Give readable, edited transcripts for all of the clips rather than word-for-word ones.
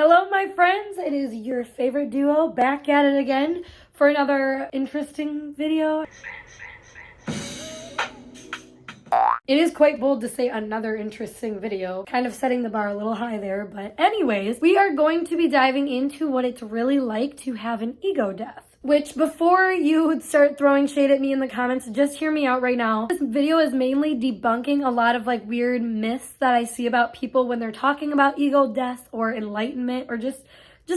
Hello, my friends. It is your favorite duo back at it again for another interesting video. It is quite bold to say another interesting video, kind of setting the bar a little high there, but anyways, we are going to be diving into what it's really like to have an ego death. Which, before you start throwing shade at me in the comments, just hear me out right now. This video is mainly debunking a lot of weird myths that I see about people when they're talking about ego death or enlightenment or just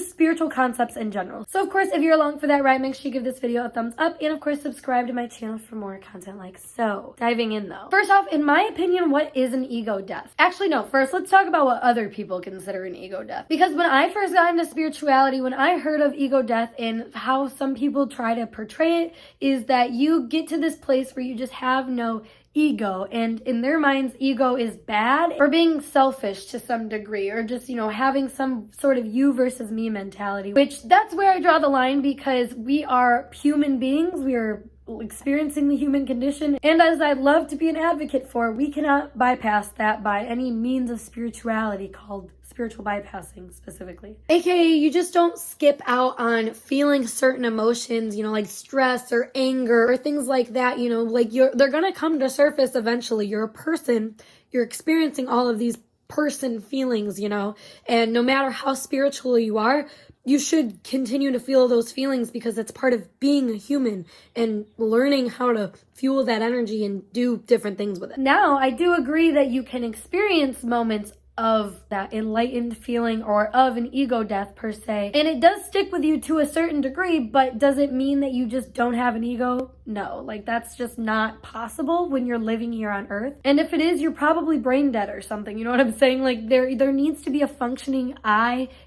spiritual concepts in general. So of course, if you're along for that ride, make sure you give this video a thumbs up and of course subscribe to my channel for more content like so. Diving in though. First off, in my opinion, what is an ego death? Actually, no, first let's talk about what other people consider an ego death. Because when I first got into spirituality, when I heard of ego death and how some people try to portray it, is that you get to this place where you just have no ego, and in their minds ego is bad or being selfish to some degree, or just having some sort of you versus me mentality, which that's where I draw the line, because we are human beings, we are experiencing the human condition, and as I'd love to be an advocate for, we cannot bypass that by any means of spirituality called spiritual bypassing specifically. AKA, you just don't skip out on feeling certain emotions, like stress or anger or things like that, they're gonna come to surface eventually. You're a person, you're experiencing all of these person feelings, and no matter how spiritual you are, you should continue to feel those feelings because it's part of being a human and learning how to fuel that energy and do different things with it. Now, I do agree that you can experience moments of that enlightened feeling or of an ego death per se, and it does stick with you to a certain degree, but does it mean that you just don't have an ego? No, that's just not possible when you're living here on earth. And if it is, you're probably brain dead or something, you know what I'm saying? There needs to be a functioning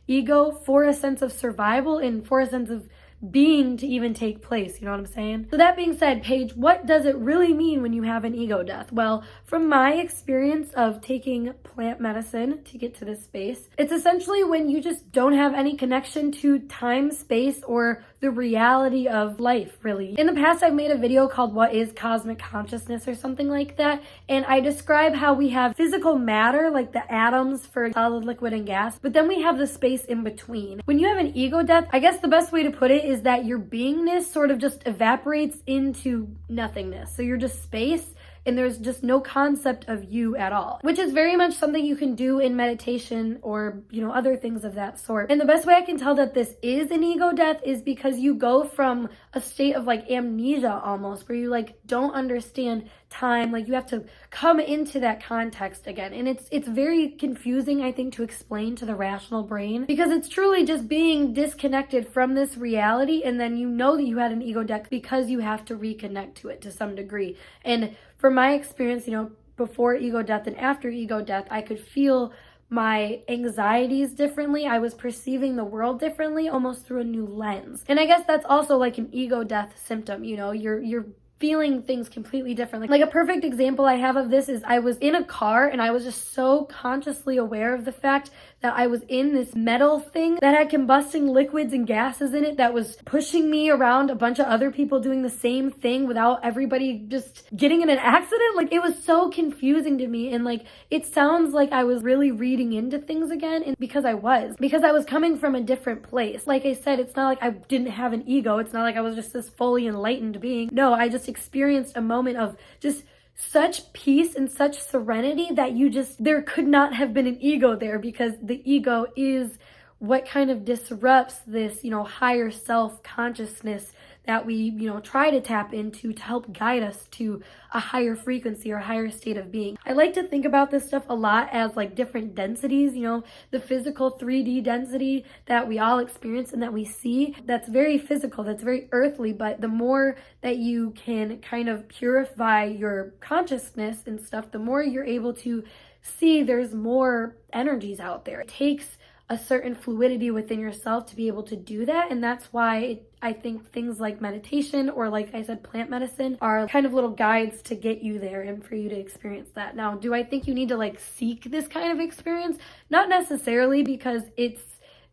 ego for a sense of survival and for a sense of being to even take place, you know what I'm saying? So that being said, Paige, what does it really mean when you have an ego death? Well, from my experience of taking plant medicine to get to this space, it's essentially when you just don't have any connection to time, space, or the reality of life, really. In the past, I've made a video called What is Cosmic Consciousness or something like that, and I describe how we have physical matter, like the atoms for solid, liquid, and gas, but then we have the space in between. When you have an ego death, I guess the best way to put it is that your beingness sort of just evaporates into nothingness. So you're just space, and there's just no concept of you at all, which is very much something you can do in meditation or, other things of that sort. And the best way I can tell that this is an ego death is because you go from a state of amnesia almost, where you don't understand time, you have to come into that context again. And it's very confusing, I think, to explain to the rational brain, because it's truly just being disconnected from this reality, and then that you had an ego death because you have to reconnect to it to some degree. And from my experience, before ego death and after ego death, I could feel my anxieties differently. I was perceiving the world differently, almost through a new lens. And I guess that's also an ego death symptom, you're feeling things completely differently. A perfect example I have of this is I was in a car and I was just so consciously aware of the fact that I was in this metal thing that had combusting liquids and gases in it that was pushing me around a bunch of other people doing the same thing without everybody just getting in an accident. It was so confusing to me, and it sounds like I was really reading into things again, and because I was coming from a different place. Like I said, it's not like I didn't have an ego. It's not like I was just this fully enlightened being. No, I just experienced a moment of just such peace and such serenity that there could not have been an ego there, because the ego is what kind of disrupts this, higher self consciousness that we, try to tap into to help guide us to a higher frequency or a higher state of being. I like to think about this stuff a lot as different densities, the physical 3D density that we all experience and that we see. That's very physical, that's very earthly, but the more that you can kind of purify your consciousness and stuff, the more you're able to see there's more energies out there. It takes a certain fluidity within yourself to be able to do that, and that's why I think things like meditation or, like I said, plant medicine are kind of little guides to get you there and for you to experience that. Now, do I think you need to seek this kind of experience? Not necessarily, because it's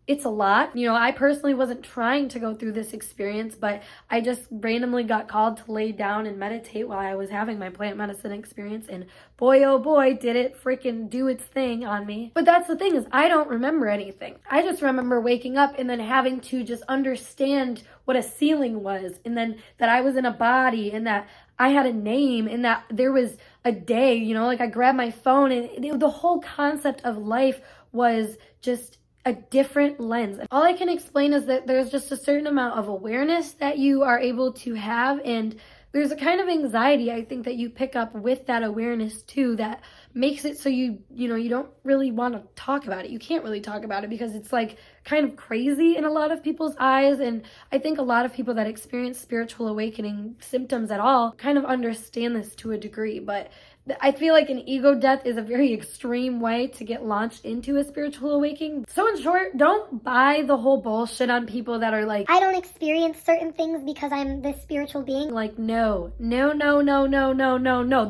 it's a lot. You know, I personally wasn't trying to go through this experience, but I just randomly got called to lay down and meditate while I was having my plant medicine experience, and boy, oh boy, did it freaking do its thing on me. But that's the thing, is I don't remember anything. I just remember waking up and then having to just understand what a ceiling was, and then that I was in a body, and that I had a name, and that there was a day, you know, like I grabbed my phone, and the whole concept of life was just a different lens. All I can explain is that there's just a certain amount of awareness that you are able to have, and there's a kind of anxiety, I think, that you pick up with that awareness too, that makes it so you don't really want to talk about it. You can't really talk about it because it's like kind of crazy in a lot of people's eyes. And I think a lot of people that experience spiritual awakening symptoms at all kind of understand this to a degree. But I feel like an ego death is a very extreme way to get launched into a spiritual awakening. So in short, don't buy the whole bullshit on people that are like, I don't experience certain things because I'm this spiritual being. Like, no.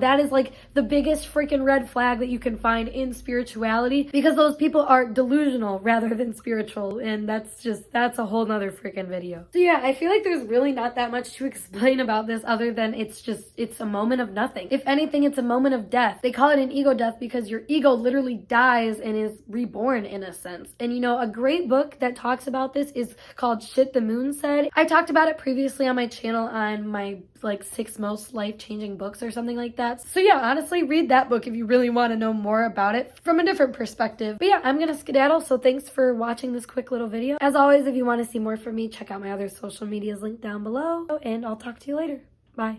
That is like the biggest freaking red flag that you can find in spirituality, because those people are delusional rather than spiritual. And that's a whole nother freaking video. So yeah, I feel like there's really not that much to explain about this other than it's a moment of nothing. If anything, it's a moment of death. They call it an ego death because your ego literally dies and is reborn in a sense. And you know, a great book that talks about this is called Shit the Moon Said. I talked about it previously on my channel on my like 6 most life-changing books or something like that. So yeah, honestly, read that book if you really want to know more about it from a different perspective. But yeah, I'm gonna skedaddle, so thanks for watching this quick little video. As always, if you want to see more from me, check out my other social medias linked down below, and I'll talk to you later. Bye.